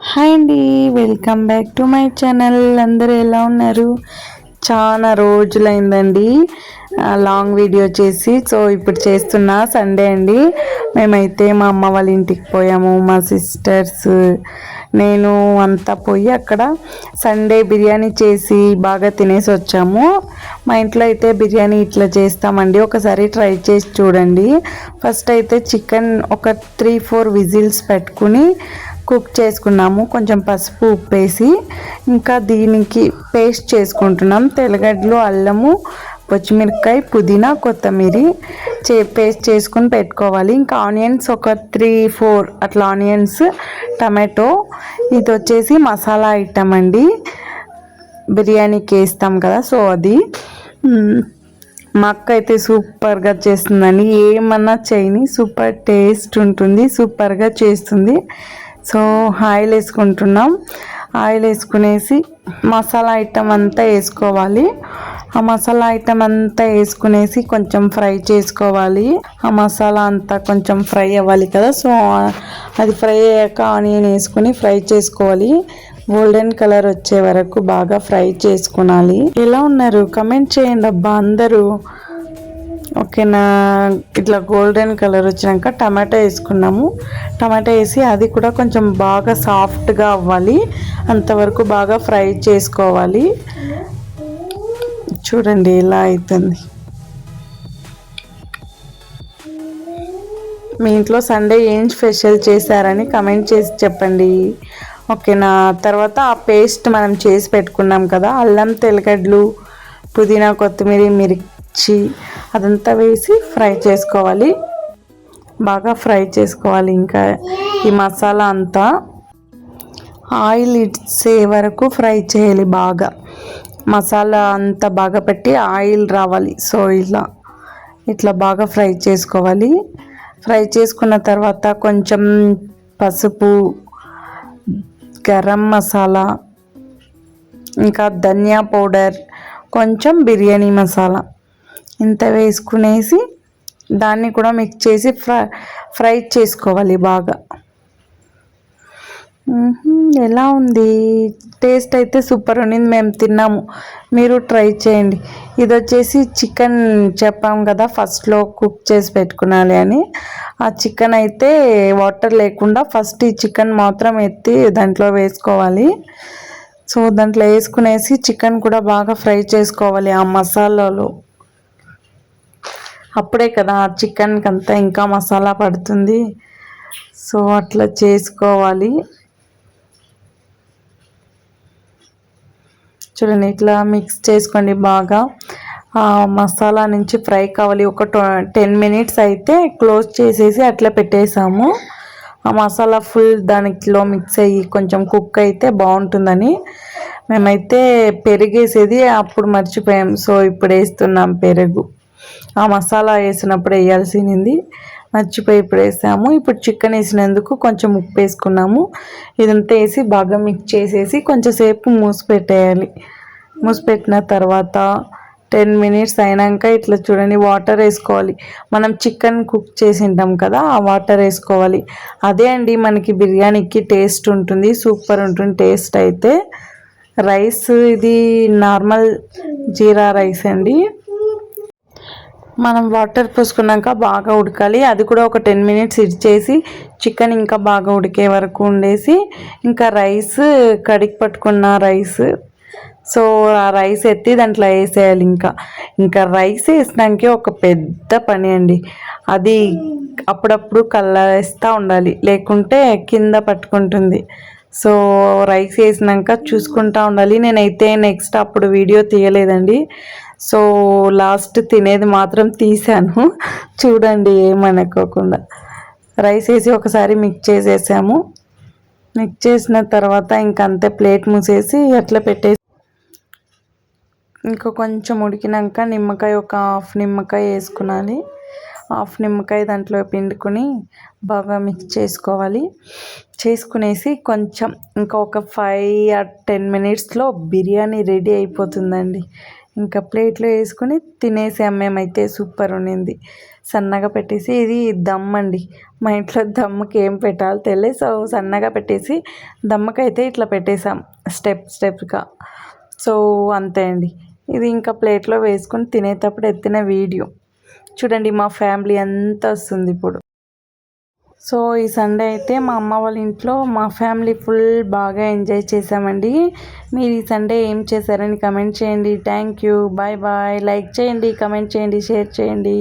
Hi అండి, welcome back to my channel. అందరూ ఎలా ఉన్నారు? చాలా రోజులైందండి లాంగ్ వీడియో చేసి. సో ఇప్పుడు చేస్తున్నా సండే అండి. మేమైతే మా అమ్మ వాళ్ళ ఇంటికి పోయాము. మా సిస్టర్స్, నేను అంతా పోయి అక్కడ సండే బిర్యానీ చేసి బాగా తినేసి వచ్చాము. మా ఇంట్లో అయితే బిర్యానీ ఇట్లా చేస్తామండి, ఒకసారి ట్రై చేసి చూడండి. ఫస్ట్ అయితే చికెన్ ఒక 3-4 విజిల్స్ పెట్టుకుని కుక్ చేసుకున్నాము. కొంచెం పసుపు ఉప్పేసి ఇంకా దీనికి పేస్ట్ చేసుకుంటున్నాం. తెల్లగడ్డలు, అల్లము, పచ్చిమిరపకాయ, పుదీనా, కొత్తిమీర పేస్ట్ చేసుకుని పెట్టుకోవాలి. ఇంకా ఆనియన్స్ ఒక 3-4 అట్లా ఆనియన్స్, టమాటో. ఇది వచ్చేసి మసాలా ఐటమ్ అండి, బిర్యానీకి వేస్తాం కదా, సో అది. మా అక్క అయితే సూపర్గా చేస్తుందండి. ఏమన్నా చేయని సూపర్ టేస్ట్ ఉంటుంది, సూపర్గా చేస్తుంది. సో ఆయిల్ వేసుకుంటున్నాం. ఆయిల్ వేసుకునేసి మసాలా ఐటమ్ అంతా వేసుకోవాలి. ఆ మసాలా ఐటమ్ అంతా వేసుకునేసి కొంచెం ఫ్రై చేసుకోవాలి. ఆ మసాలా అంతా కొంచెం ఫ్రై అవ్వాలి కదా, సో అది ఫ్రై అయ్యాక ఆనియన్ వేసుకుని ఫ్రై చేసుకోవాలి. గోల్డెన్ కలర్ వచ్చే వరకు బాగా ఫ్రై చేసుకోవాలి. ఎలా ఉన్నారు కమెంట్ చేయండి అబ్బా అందరూ. ఓకేనా? ఇట్లా గోల్డెన్ కలర్ వచ్చినాక టమాటా వేసుకున్నాము. టమాటా వేసి అది కూడా కొంచెం బాగా సాఫ్ట్గా అవ్వాలి, అంతవరకు బాగా ఫ్రై చేసుకోవాలి. చూడండి ఇలా అవుతుంది. మీ ఇంట్లో సండే ఏం స్పెషల్ చేశారని కమెంట్ చేసి చెప్పండి. ఓకేనా? తర్వాత ఆ పేస్ట్ మనం చేసి పెట్టుకున్నాం కదా, అల్లం, తెల్లగడ్డలు, పుదీనా, కొత్తిమీర, మిర్చి అదంతా వేసి ఫ్రై చేసుకోవాలి. బాగా ఫ్రై చేసుకోవాలి. ఇంకా ఈ మసాలా అంతా ఆయిల్ ఇచ్చే వరకు ఫ్రై చేయాలి. బాగా మసాలా అంతా బాగా పెట్టి ఆయిల్ రావాలి. సో ఇట్లా బాగా ఫ్రై చేసుకోవాలి. ఫ్రై చేసుకున్న తర్వాత కొంచెం పసుపు, గరం మసాలా, ఇంకా ధనియా పౌడర్, కొంచెం బిర్యానీ మసాలా ఇంత వేసుకునేసి దాన్ని కూడా మిక్స్ చేసి ఫ్రై చేసుకోవాలి బాగా. ఎలా ఉంది? టేస్ట్ అయితే సూపర్ ఉండింది, మేము తిన్నాము. మీరు ట్రై చేయండి. ఇది వచ్చేసి చికెన్ చెప్పాం కదా ఫస్ట్లో కుక్ చేసి పెట్టుకున్నాలి అని. ఆ చికెన్ అయితే వాటర్ లేకుండా ఫస్ట్ ఈ చికెన్ మాత్రం ఎత్తి దాంట్లో వేసుకోవాలి. సో దాంట్లో వేసుకునేసి చికెన్ కూడా బాగా ఫ్రై చేసుకోవాలి ఆ మసాలాలో. అప్పుడే కదా చికెన్కి అంతా ఇంకా మసాలా పడుతుంది. సో అట్లా చేసుకోవాలి. చూడండి ఇట్లా మిక్స్ చేసుకోండి బాగా. మసాలా నుంచి ఫ్రై కావాలి. ఒక 10 మినిట్స్ అయితే క్లోజ్ చేసేసి అట్లా పెట్టేసాము. ఆ మసాలా ఫుల్ దానిలో మిక్స్ అయ్యి కొంచెం కుక్ అయితే బాగుంటుందని మేమైతే పెరిగేసేది అప్పుడు మర్చిపోయాం. సో ఇప్పుడు వేస్తున్నాం పెరుగు. ఆ మసాలా వేసినప్పుడు వేయాల్సింది మర్చిపోయి ఇప్పుడు వేసాము. ఇప్పుడు చికెన్ వేసినందుకు కొంచెం ఉప్పు వేసుకున్నాము. ఇదంతా వేసి బాగా మిక్స్ చేసేసి కొంచెం సేపు మూసిపెట్టేయాలి. మూసిపెట్టిన తర్వాత 10 మినిట్స్ అయినాక ఇట్లా చూడండి వాటర్ వేసుకోవాలి. మనం చికెన్ కుక్ చేసి ఉంటాం కదా, ఆ వాటర్ వేసుకోవాలి. అదే అండి మనకి బిర్యానీకి టేస్ట్ ఉంటుంది, సూపర్ ఉంటుంది టేస్ట్ అయితే. రైస్ ఇది నార్మల్ జీరా రైస్ అండి. మనం వాటర్ పోసుకున్నాక బాగా ఉడకాలి. అది కూడా ఒక 10 మినిట్స్ ఇచ్చేసి చికెన్ ఇంకా బాగా ఉడికే వరకు ఉండేసి ఇంకా రైస్ కడిగి పట్టుకున్న రైస్, సో ఆ రైస్ ఎత్తి దాంట్లో వేసేయాలి. ఇంకా రైస్ వేసినాకే ఒక పెద్ద పని అండి. అది అప్పుడప్పుడు కల్లేస్తూ ఉండాలి, లేకుంటే కింద పట్టుకుంటుంది. సో రైస్ వేసినాక చూసుకుంటూ ఉండాలి. నేనైతే నెక్స్ట్ అప్పుడు వీడియో తీయలేదండి. సో లాస్ట్ తినేది మాత్రం తీసాను, చూడండి ఏమనుకోకుండా. రైస్ వేసి ఒకసారి మిక్స్ చేసేసాము. మిక్స్ చేసిన తర్వాత ఇంకంతే ప్లేట్ మూసేసి అట్లా పెట్టేసి ఇంకా కొంచెం ఉడికినాక నిమ్మకాయ ఒక హాఫ్ నిమ్మకాయ వేసుకున్నాను. హాఫ్ నిమ్మకాయ దాంట్లో పిండుకొని బాగా మిక్స్ చేసుకోవాలి. చేసుకునేసి కొంచెం ఇంకా ఒక 5 or 10 మినిట్స్లో బిర్యానీ రెడీ అయిపోతుందండి. ఇంకా ప్లేట్లో వేసుకొని తినేసాం మేమైతే. సూపర్ ఉండింది. సన్నగా పెట్టేసి, ఇది దమ్ అండి. మా ఇంట్లో దమ్ముకి ఏం పెట్టాలో తెలియదు, సో సన్నగా పెట్టేసి దమ్మకైతే ఇట్లా పెట్టేసాం స్టెప్గా. సో అంతే అండి. ఇది ఇంకా ప్లేట్లో వేసుకొని తినేటప్పుడు ఎత్తిన వీడియో చూడండి. మా ఫ్యామిలీ అంతా వస్తుంది ఇప్పుడు. సో ఈ సండే అయితే మా అమ్మ వాళ్ళ ఇంట్లో మా ఫ్యామిలీ ఫుల్ బాగా ఎంజాయ్ చేసామండి. మీరు ఈ సండే ఏం చేశారని కమెంట్ చేయండి. Thank you, bye bye. Like చేయండి, కమెంట్ చేయండి, షేర్ చేయండి.